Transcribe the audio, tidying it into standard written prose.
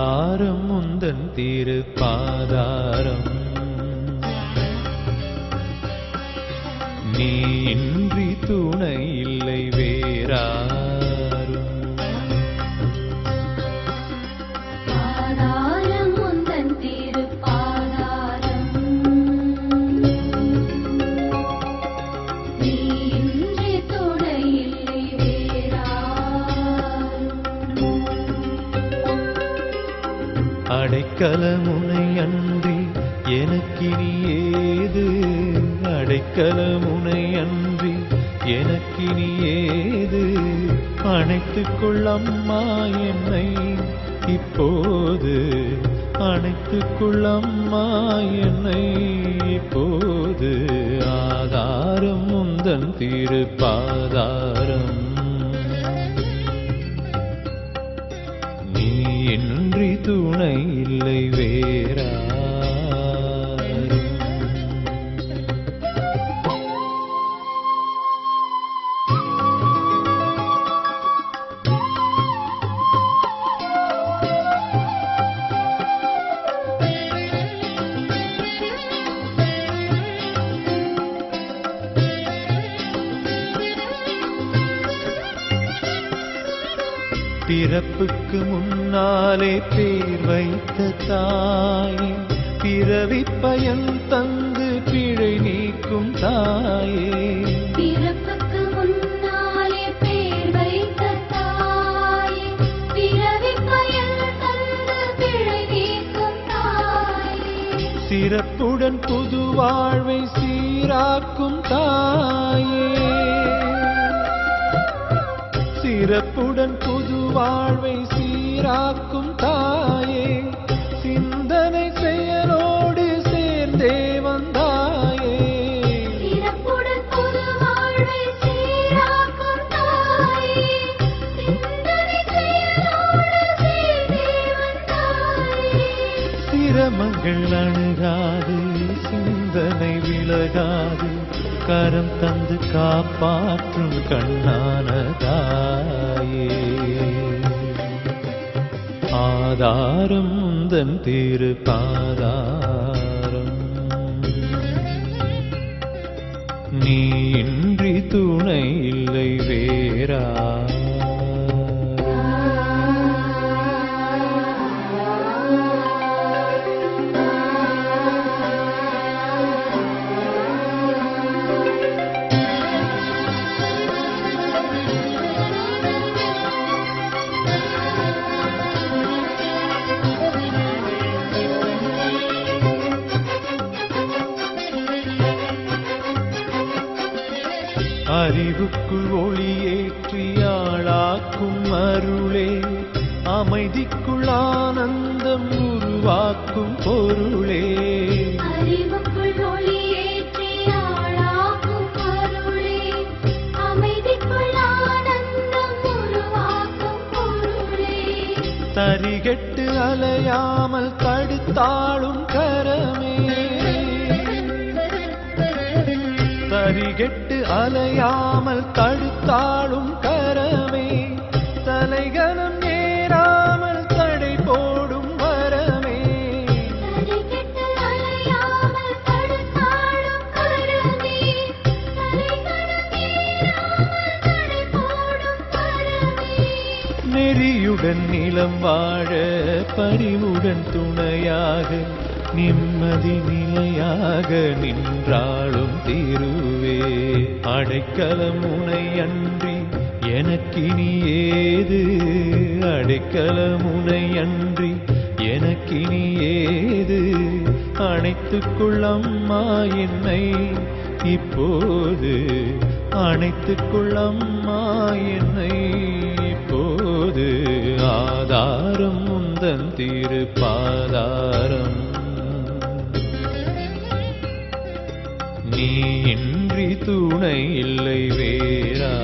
ஆதாரம் உந்தன் திருப்பாதாரம். நீ இன்றி துணை இல்லை வேறாரும். ஆதாரம் உந்தன் திருப்பாதாரம். நீ இன்றி துணை இல்லை வேறாரும். அடைக்கலமுனை அன்றி எனக்கினி ஏது, அடைக்கலமுனை அன்றி எனக்கினி ஏது. அணைத்துக் கொள்ளம்மா என்னை இப்போது, அணைத்துக் கொள்ளம்மா என்னை இப்போது. ஆதாரம் உந்தன் திருப்பாதாரம். நீ இன்றி துணை இல்லை வேறாரும். பிறப்புக்கு முன்னாலே பேர் வைத்த தாயே, பிறவி பயன் தந்து பிழை நீக்கும் தாயே. பிறப்புக்கு முன்னாலே பேர் வைத்த தாயே, பிறவி பயன் தந்து பிழை நீக்கும் தாயே. சிறப்புடன் புது வாழ்வை சீராக்கும் தாயே, சிறப்புடன் புது வாழ்வை சீராக்கும் தாயே. சிந்தனை செயலோடு சேர்ந்தே வந்தாயே, சிறப்புடன் புது வாழ்வை சீராக்கும் தாயே. சிந்தனை செயலோடு சேர்ந்தே வந்தாயே. சிரமங்கள் அணுகாது, சிந்தனை விலகாது, கரம் தந்து காப்பாற்றும் கண்ணான தாயே. ஆதாரம் உந்தன் திருப்பாதாரம். நீ இன்றி துணை இல்லை வேறா. அறிவுக்குள் ஒளியேற்றி ஆளாக்கும் அருளே, அமைதிக்குள் ஆனந்தம் உருவாக்கும் பொருளே. அறிவுக்குள் ஒளியேற்றி ஆளாக்கும் அருளே, அமைதிக்குள் ஆனந்தம் உருவாக்கும் பொருளே. தரிகெட்டு அலையாமல் தடுத்தாளும் கரமே, தரிகெட்டு அலையாமல் தடுத்தாளும் கரமே. தலைகனம் ஏறாமல் தடை போடும் வரமே, தரிகெட்டு அலையாமல் தடுத்தாளும் கரமே. தலைகனம் ஏறாமல் தடை போடும் வரமே. நெறியுடன் நிலம் வாழ பரிவுடன் துணையாக, நிம்மதி நிலையாக நின்றாளும் தீருவே. அடைக்கலமுனை அன்றி எனக்கினி ஏது, அடைக்கலமுனை அன்றி எனக்கினி ஏது. அணைத்துக் கொள்ளம்மா என்னை இப்போது, அணைத்துக் கொள்ளம்மா என்னை இப்போது. ஆதாரம் உந்தன் திருப்பாதாரம். நீ இன்றி துணை இல்லை வேறா.